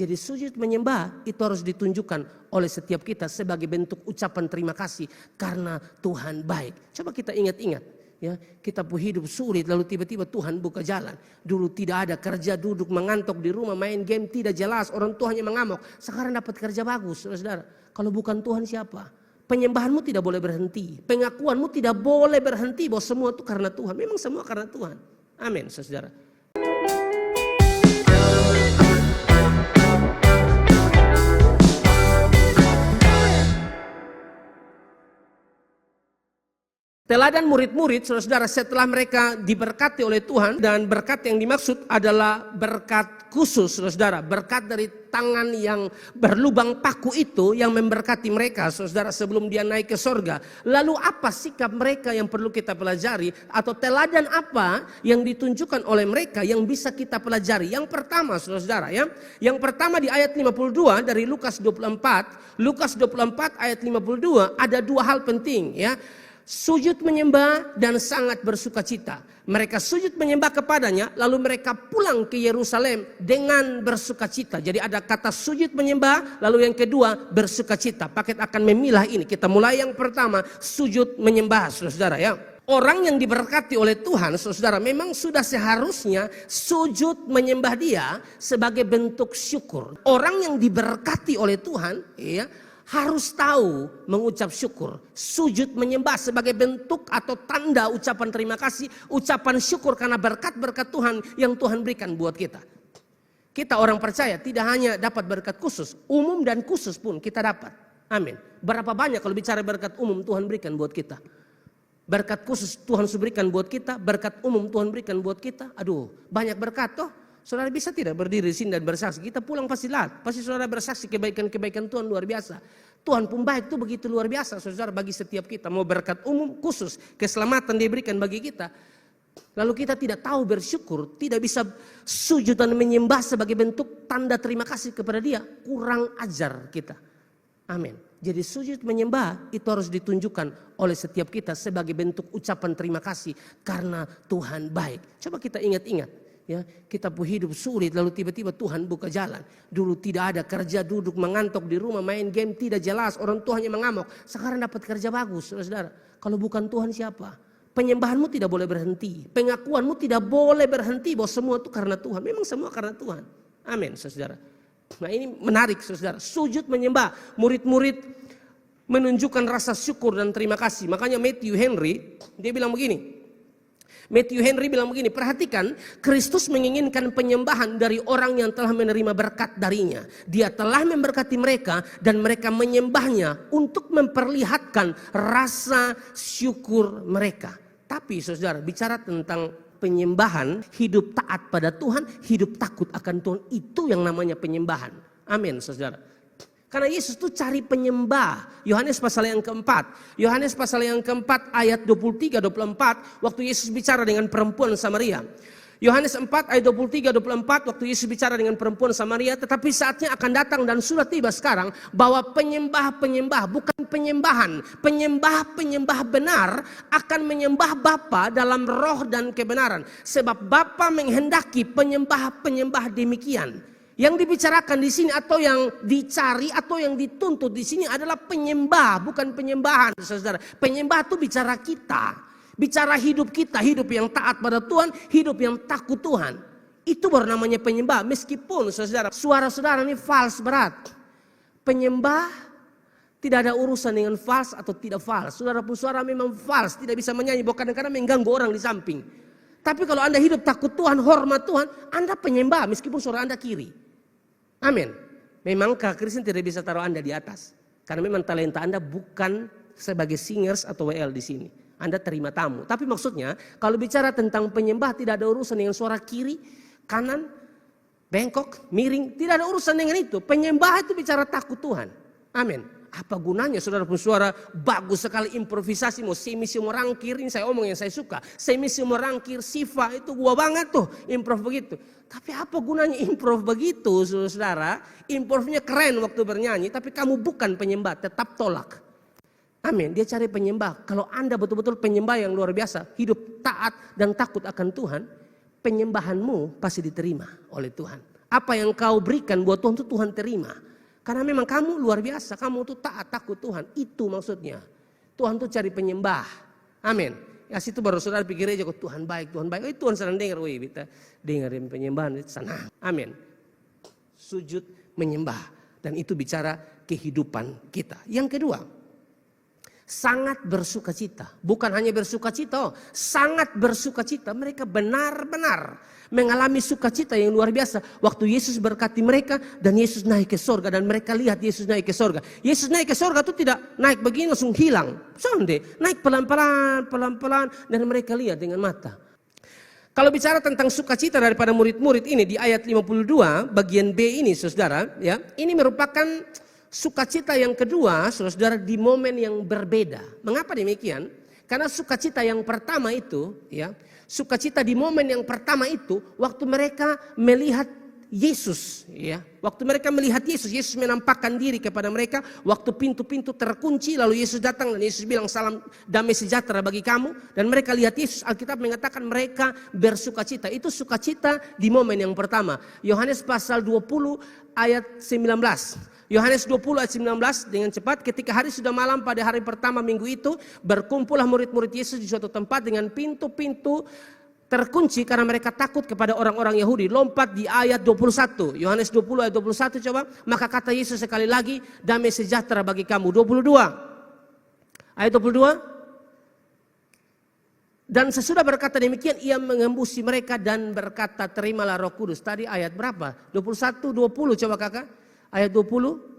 Jadi sujud menyembah itu harus ditunjukkan oleh setiap kita sebagai bentuk ucapan terima kasih karena Tuhan baik. Coba kita ingat-ingat, ya, kita pun hidup sulit lalu tiba-tiba Tuhan buka jalan. Dulu tidak ada kerja, duduk mengantuk di rumah, main game tidak jelas, orang tuanya mengamuk. Sekarang dapat kerja bagus, saudara. Kalau bukan Tuhan siapa? Penyembahanmu tidak boleh berhenti, pengakuanmu tidak boleh berhenti bahwa semua itu karena Tuhan. Memang semua karena Tuhan. Amin, saudara. Teladan murid-murid, saudara, setelah mereka diberkati oleh Tuhan, dan berkat yang dimaksud adalah berkat khusus, saudara, berkat dari tangan yang berlubang paku itu yang memberkati mereka, saudara, sebelum dia naik ke sorga. Lalu apa sikap mereka yang perlu kita pelajari, atau teladan apa yang ditunjukkan oleh mereka yang bisa kita pelajari? Yang pertama, saudara, ya, yang pertama di ayat 52 dari Lukas 24 ayat 52 ada dua hal penting, ya. Sujud menyembah dan sangat bersukacita. Mereka sujud menyembah kepadanya, lalu mereka pulang ke Yerusalem dengan bersukacita. Jadi ada kata sujud menyembah, lalu yang kedua bersukacita. Paket akan memilah ini. Kita mulai yang pertama, sujud menyembah, saudara, ya. Orang yang diberkati oleh Tuhan, saudara, memang sudah seharusnya sujud menyembah Dia sebagai bentuk syukur. Orang yang diberkati oleh Tuhan, ya, harus tahu mengucap syukur. Sujud menyembah sebagai bentuk atau tanda ucapan terima kasih, ucapan syukur karena berkat-berkat Tuhan yang Tuhan berikan buat kita. Kita orang percaya tidak hanya dapat berkat khusus, umum dan khusus pun kita dapat. Amin. Berapa banyak kalau bicara berkat umum Tuhan berikan buat kita. Berkat khusus Tuhan berikan buat kita, berkat umum Tuhan berikan buat kita. Aduh, banyak berkat toh. Saudara bisa tidak berdiri di sini dan bersaksi? Kita pulang pasti lihat, pasti saudara bersaksi kebaikan-kebaikan Tuhan luar biasa. Tuhan pun baik itu begitu luar biasa, saudara, bagi setiap kita. Mau berkat umum, khusus, keselamatan Dia berikan bagi kita. Lalu kita tidak tahu bersyukur, tidak bisa sujud dan menyembah sebagai bentuk tanda terima kasih kepada Dia. Kurang ajar kita. Amin. Jadi sujud menyembah itu harus ditunjukkan oleh setiap kita sebagai bentuk ucapan terima kasih karena Tuhan baik. Coba kita ingat-ingat. Ya, kita pun hidup sulit lalu tiba-tiba Tuhan buka jalan. Dulu tidak ada kerja, duduk mengantuk di rumah, main game tidak jelas, orang tuanya mengamuk. Sekarang dapat kerja bagus, saudara. Kalau bukan Tuhan siapa? Penyembahanmu tidak boleh berhenti, pengakuanmu tidak boleh berhenti bahwa semua itu karena Tuhan. Memang semua karena Tuhan. Amin, saudara. Nah, ini menarik, saudara. Sujud menyembah, murid-murid menunjukkan rasa syukur dan terima kasih. Makanya Matthew Henry dia bilang begini. Perhatikan, Kristus menginginkan penyembahan dari orang yang telah menerima berkat darinya. Dia telah memberkati mereka dan mereka menyembahnya untuk memperlihatkan rasa syukur mereka. Tapi saudara, bicara tentang penyembahan, hidup taat pada Tuhan, hidup takut akan Tuhan, itu yang namanya penyembahan. Amin, saudara. Karena Yesus itu cari penyembah. Yohanes pasal yang keempat. Yohanes pasal yang keempat ayat 23-24. Waktu Yesus bicara dengan perempuan Samaria. Yohanes 4 ayat 23-24. Waktu Yesus bicara dengan perempuan Samaria. Tetapi saatnya akan datang dan sudah tiba sekarang. Bahwa penyembah-penyembah, bukan penyembahan. Penyembah-penyembah benar akan menyembah Bapa dalam roh dan kebenaran. Sebab Bapa menghendaki penyembah-penyembah demikian. Yang dibicarakan di sini atau yang dicari atau yang dituntut di sini adalah penyembah, bukan penyembahan, saudara. Penyembah itu bicara kita, bicara hidup kita, hidup yang taat pada Tuhan, hidup yang takut Tuhan. Itu baru namanya penyembah. Meskipun saudara, suara saudara ini false berat. Penyembah tidak ada urusan dengan false atau tidak false. Saudara pun suara memang false, tidak bisa menyanyi, bahkan kadang-kadang mengganggu orang di samping. Tapi kalau Anda hidup takut Tuhan, hormat Tuhan, Anda penyembah meskipun suara Anda kiri. Amin. Memang Kristen tidak bisa taruh Anda di atas. Karena memang talenta Anda bukan sebagai singers atau WL di sini. Anda terima tamu. Tapi maksudnya kalau bicara tentang penyembah tidak ada urusan dengan suara kiri, kanan, bengkok, miring. Tidak ada urusan dengan itu. Penyembah itu bicara takut Tuhan. Amin. Apa gunanya saudara pun suara bagus sekali improvisasi, mau semisi mau rangkir, ini saya omong yang saya suka. Semisi mau rangkir, Siva itu gua banget tuh improv begitu. Tapi apa gunanya improv begitu saudara? Improvnya keren waktu bernyanyi, tapi kamu bukan penyembah, tetap tolak. Amin, dia cari penyembah. Kalau Anda betul-betul penyembah yang luar biasa, hidup taat dan takut akan Tuhan, penyembahanmu pasti diterima oleh Tuhan. Apa yang kau berikan buat Tuhan itu Tuhan terima. Karena memang kamu luar biasa, kamu tuh taat takut Tuhan. Itu maksudnya. Tuhan tuh cari penyembah. Amin. Ya situ baru saudara pikir aja kok Tuhan baik, Tuhan baik. Oh Tuhan sedang dengar, wih kita dengerin penyembahan senang. Amin. Sujud menyembah. Dan itu bicara kehidupan kita. Yang kedua, sangat bersukacita. Bukan hanya bersukacita, sangat bersukacita. Mereka benar-benar mengalami sukacita yang luar biasa. Waktu Yesus berkati mereka dan Yesus naik ke sorga. Dan mereka lihat Yesus naik ke sorga. Yesus naik ke sorga itu tidak naik begini langsung hilang. Sonde, naik pelan-pelan, pelan-pelan. Dan mereka lihat dengan mata. Kalau bicara tentang sukacita daripada murid-murid ini di ayat 52 bagian B ini saudara. Ya, ini merupakan sukacita yang kedua, saudara, di momen yang berbeda. Mengapa demikian? Karena sukacita yang pertama itu, ya, sukacita di momen yang pertama itu, waktu mereka melihat Yesus, ya, waktu mereka melihat Yesus, Yesus menampakkan diri kepada mereka. Waktu pintu-pintu terkunci, lalu Yesus datang dan Yesus bilang salam damai sejahtera bagi kamu. Dan mereka lihat Yesus, Alkitab mengatakan mereka bersukacita. Itu sukacita di momen yang pertama. Yohanes pasal 20 ayat 19. Yohanes 20 ayat 19 dengan cepat, ketika hari sudah malam pada hari pertama minggu itu, berkumpullah murid-murid Yesus di suatu tempat dengan pintu-pintu terkunci karena mereka takut kepada orang-orang Yahudi. Lompat di ayat 21. Yohanes 20 ayat 21 coba. Maka kata Yesus sekali lagi, damai sejahtera bagi kamu. 22. Ayat 22. Dan sesudah berkata demikian, ia mengembusi mereka dan berkata, terimalah Roh Kudus. Tadi ayat berapa? 21, 20 coba kakak. Ayat 20.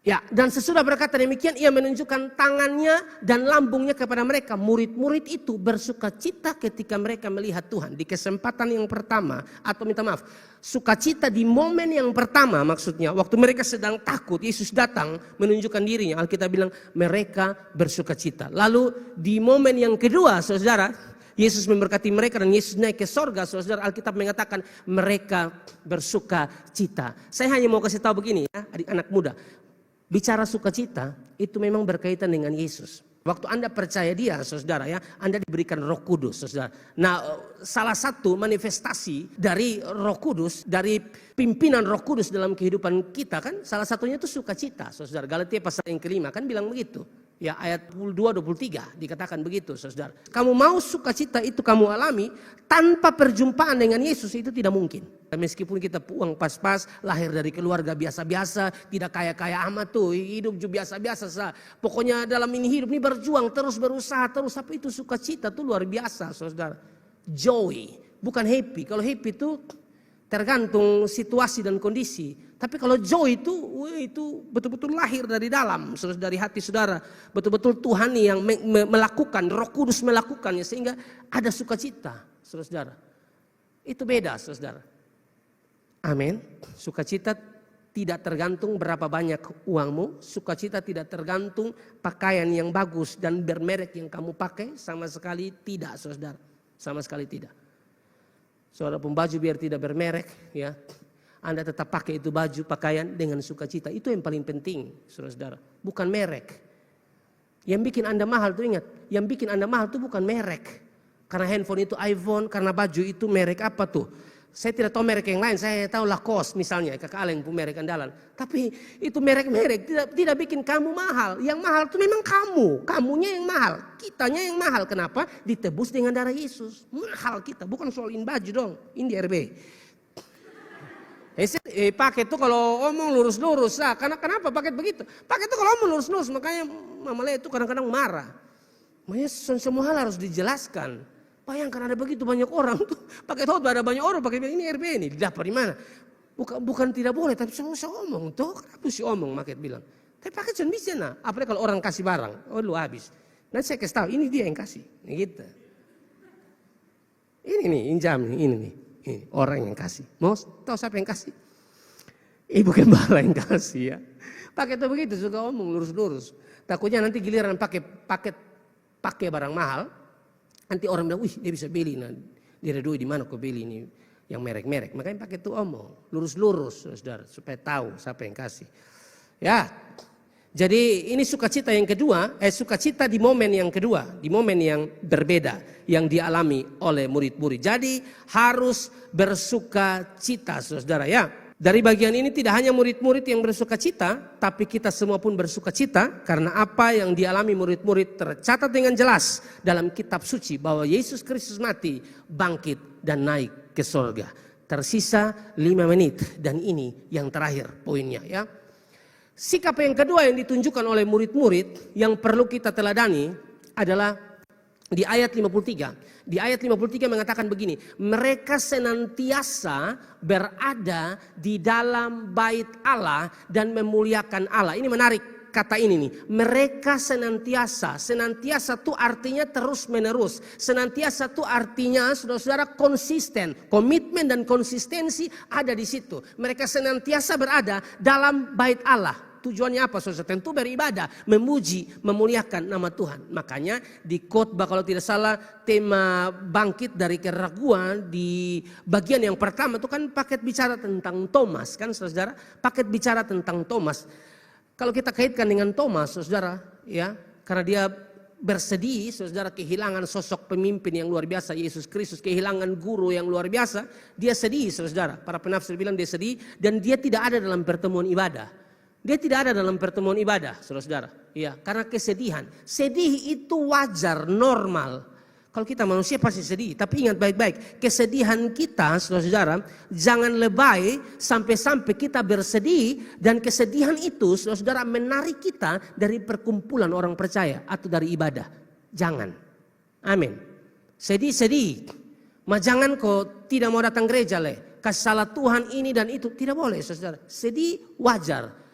Ya, dan sesudah berkata demikian, ia menunjukkan tangannya dan lambungnya kepada mereka. Murid-murid itu bersukacita ketika mereka melihat Tuhan. Di kesempatan yang pertama, atau minta maaf, sukacita di momen yang pertama maksudnya. Waktu mereka sedang takut, Yesus datang menunjukkan dirinya. Alkitab bilang mereka bersukacita. Lalu di momen yang kedua, saudara, Yesus memberkati mereka dan Yesus naik ke sorga. Saudara, Alkitab mengatakan mereka bersukacita. Saya hanya mau kasih tahu begini ya, adik-anak muda. Bicara sukacita itu memang berkaitan dengan Yesus. Waktu Anda percaya Dia, saudara ya, Anda diberikan Roh Kudus, saudara. Nah, salah satu manifestasi dari Roh Kudus, dari pimpinan Roh Kudus dalam kehidupan kita kan, salah satunya itu sukacita, saudara. Galatia pasal yang kelima kan bilang begitu. Ya, ayat 22-23 dikatakan begitu, saudara. Kamu mau sukacita itu kamu alami tanpa perjumpaan dengan Yesus itu tidak mungkin. Meskipun kita uang pas-pas, lahir dari keluarga biasa-biasa, tidak kaya-kaya amat tuh, hidup juga biasa-biasa. Pokoknya dalam ini hidup ini berjuang terus, berusaha terus. Apa itu sukacita tuh luar biasa, saudara. Joy, bukan happy. Kalau happy itu tergantung situasi dan kondisi. Tapi kalau joy itu betul-betul lahir dari dalam, dari hati saudara. Betul-betul Tuhan yang melakukan, Roh Kudus melakukannya sehingga ada sukacita, saudara. Itu beda, saudara. Amin. Sukacita tidak tergantung berapa banyak uangmu. Sukacita tidak tergantung pakaian yang bagus dan bermerek yang kamu pakai. Sama sekali tidak, saudara. Sama sekali tidak. Saudara pun baju biar tidak bermerek, ya. Anda tetap pakai itu baju, pakaian dengan sukacita. Itu yang paling penting, saudara. Bukan merek. Yang bikin Anda mahal tuh ingat. Yang bikin Anda mahal tuh bukan merek. Karena handphone itu iPhone, karena baju itu merek apa tuh. Saya tidak tahu merek yang lain. Saya tahu Lacoste misalnya, kakak Aleng pun merek andalan. Tapi itu merek-merek tidak bikin kamu mahal. Yang mahal itu memang kamu. Kamunya yang mahal. Kitanya yang mahal. Kenapa? Ditebus dengan darah Yesus. Mahal kita. Bukan soalin baju dong. Ini di RB. Pakai itu kalau omong lurus-lurus. Nah, kenapa pakai begitu? Pakai itu kalau omong lurus-lurus. Makanya Mama Lea itu kadang-kadang marah. Makanya semua hal harus dijelaskan. Bayangkan ada begitu banyak orang tuh. Pakai khotbah ada banyak orang pakai ini RB ini. Dapat di mana? Bukan tidak boleh. Tapi semua omong. Tuh kenapa sih omong? Maket bilang. Tapi pakai cuma bisa nah. Apalagi kalau orang kasih barang. Oh lu habis. Nanti saya kasih tahu. Ini dia yang kasih. Gitu. Ini nih injam nih. Ini nih. Orang yang kasih. Mau tahu siapa yang kasih? Ibu gembala yang kasih ya. Pakai itu begitu suka omong lurus-lurus. Takutnya nanti giliran pakai barang mahal. Nanti orang bilang, wih dia bisa beli. Nah, dia ada duit di mana kok beli ini yang merek-merek. Makanya pakai itu omong lurus-lurus saudara supaya tahu siapa yang kasih. Ya. Jadi ini sukacita yang kedua, sukacita di momen yang kedua, di momen yang berbeda yang dialami oleh murid-murid. Jadi harus bersukacita, saudara ya. Dari bagian ini tidak hanya murid-murid yang bersukacita, tapi kita semua pun bersukacita karena apa yang dialami murid-murid tercatat dengan jelas dalam kitab suci bahwa Yesus Kristus mati, bangkit dan naik ke surga. Tersisa 5 menit dan ini yang terakhir poinnya ya. Sikap yang kedua yang ditunjukkan oleh murid-murid yang perlu kita teladani adalah di ayat 53. Di ayat 53 mengatakan begini, mereka senantiasa berada di dalam bait Allah dan memuliakan Allah. Ini menarik kata ini nih, mereka senantiasa. Senantiasa itu artinya terus menerus. Senantiasa itu artinya saudara-saudara konsisten. Komitmen dan konsistensi ada di situ. Mereka senantiasa berada dalam bait Allah. Tujuannya apa saudara? Tentu beribadah, memuji, memuliakan nama Tuhan. Makanya di khotbah kalau tidak salah tema bangkit dari keraguan di bagian yang pertama itu kan paket bicara tentang Thomas kan saudara. Paket bicara tentang Thomas. Kalau kita kaitkan dengan Thomas saudara ya, karena dia bersedih saudara kehilangan sosok pemimpin yang luar biasa Yesus Kristus, kehilangan guru yang luar biasa, dia sedih saudara. Para penafsir bilang dia sedih dan dia tidak ada dalam pertemuan ibadah. Dia tidak ada dalam pertemuan ibadah, saudara-saudara. Ya, karena kesedihan. Sedih itu wajar, normal. Kalau kita manusia pasti sedih. Tapi ingat baik-baik, kesedihan kita, saudara-saudara, jangan lebay sampai-sampai kita bersedih dan kesedihan itu, saudara-saudara, menarik kita dari perkumpulan orang percaya atau dari ibadah. Jangan. Amin. Sedih-sedih. Jangan kok tidak mau datang gereja salah Tuhan ini dan itu tidak boleh, saudara. Sedih wajar.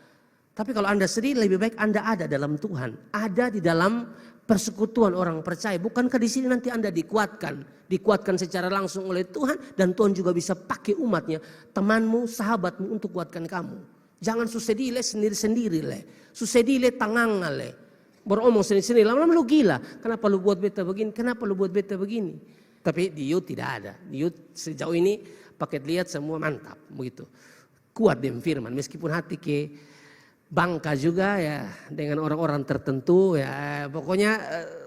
Tapi kalau Anda sedih lebih baik Anda ada dalam Tuhan. Ada di dalam persekutuan orang percaya. Bukankah di sini nanti Anda dikuatkan. Dikuatkan secara langsung oleh Tuhan. Dan Tuhan juga bisa pakai umatnya. Temanmu, sahabatmu untuk kuatkan kamu. Jangan susedih sendiri-sendiri Susedih tangang beromong sendiri-sendiri. Lama-lama lu gila. Kenapa lu buat beta begini? Kenapa lu buat beta begini? Tapi di Yud tidak ada. Di Yud sejauh ini paket lihat semua mantap. Begitu. Kuat dengan firman. Meskipun hati bangka juga ya dengan orang-orang tertentu ya pokoknya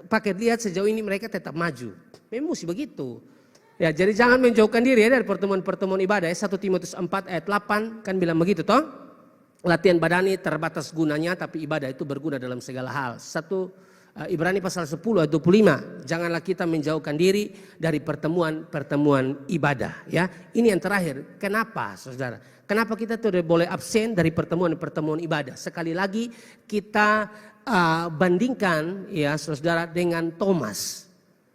paket lihat sejauh ini mereka tetap maju. Memang mesti begitu. Ya jadi jangan menjauhkan diri ya dari pertemuan-pertemuan ibadah. 1 Timotius 4 ayat 8 kan bilang begitu toh. Latihan badani terbatas gunanya tapi ibadah itu berguna dalam segala hal. 1 Ibrani pasal 10 ayat 25. Janganlah kita menjauhkan diri dari pertemuan ibadah ya. Ini yang terakhir. Kenapa saudara? Kenapa kita tidak boleh absen dari pertemuan ibadah? Sekali lagi kita bandingkan ya saudara dengan Thomas.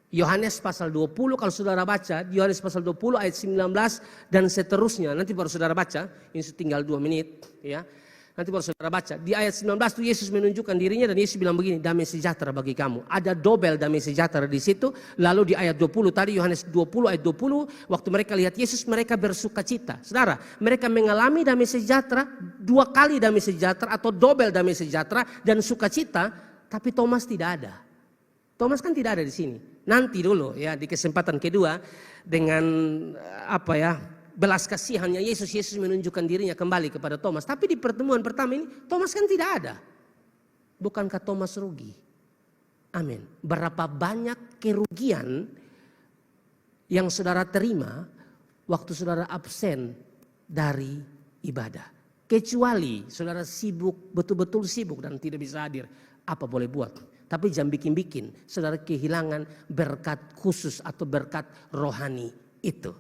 Yohanes pasal 20 kalau saudara baca, Yohanes pasal 20 ayat 19 dan seterusnya. Nanti baru saudara baca, ini tinggal 2 menit ya. Nanti baru saudara baca. Di ayat 19 itu Yesus menunjukkan dirinya dan Yesus bilang begini, damai sejahtera bagi kamu. Ada dobel damai sejahtera di situ. Lalu di ayat 20 tadi Yohanes 20 ayat 20 waktu mereka lihat Yesus mereka bersukacita. Saudara, mereka mengalami damai sejahtera 2 kali damai sejahtera atau dobel damai sejahtera dan sukacita, tapi Thomas tidak ada. Thomas kan tidak ada di sini. Nanti dulu ya di kesempatan kedua dengan belas kasihannya Yesus menunjukkan dirinya kembali kepada Thomas. Tapi di pertemuan pertama ini Thomas kan tidak ada. Bukankah Thomas rugi? Amin. Berapa banyak kerugian yang saudara terima waktu saudara absen dari ibadah. Kecuali saudara sibuk, betul-betul sibuk dan tidak bisa hadir. Apa boleh buat? Tapi jangan bikin-bikin saudara kehilangan berkat khusus atau berkat rohani itu.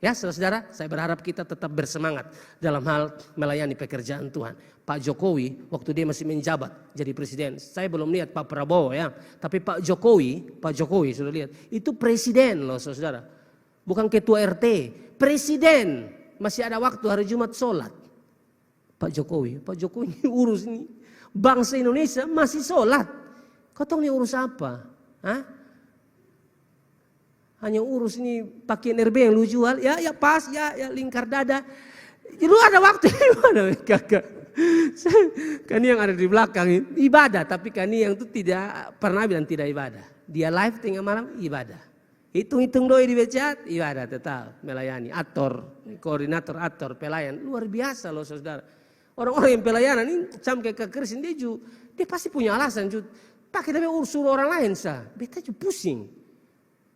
Ya saudara-saudara, saya berharap kita tetap bersemangat dalam hal melayani pekerjaan Tuhan. Pak Jokowi waktu dia masih menjabat jadi presiden, saya belum lihat Pak Prabowo ya. Tapi Pak Jokowi sudah lihat, itu presiden loh saudara. Bukan ketua RT, presiden. Masih ada waktu hari Jumat sholat. Pak Jokowi ini urus ini. Bangsa Indonesia masih sholat. Kau tahu ini urus apa? Hah? Hanya urus ini pakaian RB yang lu jual, ya pas, ya lingkar dada. Lu ada waktu gimana kakak? Kan yang ada di belakang ibadah, tapi kan yang itu tidak pernah bilang tidak ibadah. Dia live tengah malam ibadah. Hitung-hitung doi di becat, ibadah tetap melayani. Koordinator, pelayan, luar biasa loh saudara. Orang-orang yang pelayanan ini sampai ke Kristen dia pasti punya alasan. Pakai tapi urus orang lain sah. Beta juga pusing.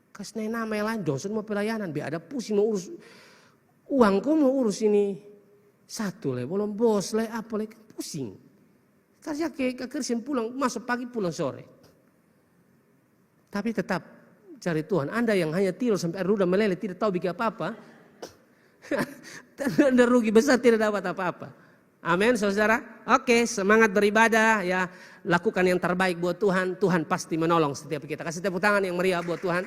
Kasih nama yang lain dosen mau pelayanan. Biar ada pusing mau urus uang. Kau mau urus ini satu lah. Belum bos lah apa lah. Pusing. Kerja ke Kristen pulang. Masuk pagi pulang sore. Tapi tetap cari Tuhan. Anda yang hanya tidur sampai air udah meleleh. Tidak tahu bikin apa-apa. Anda rugi besar tidak dapat apa-apa. Amin saudara. Oke, semangat beribadah ya. Lakukan yang terbaik buat Tuhan. Tuhan pasti menolong setiap kita. Kasih tepuk tangan yang meriah buat Tuhan.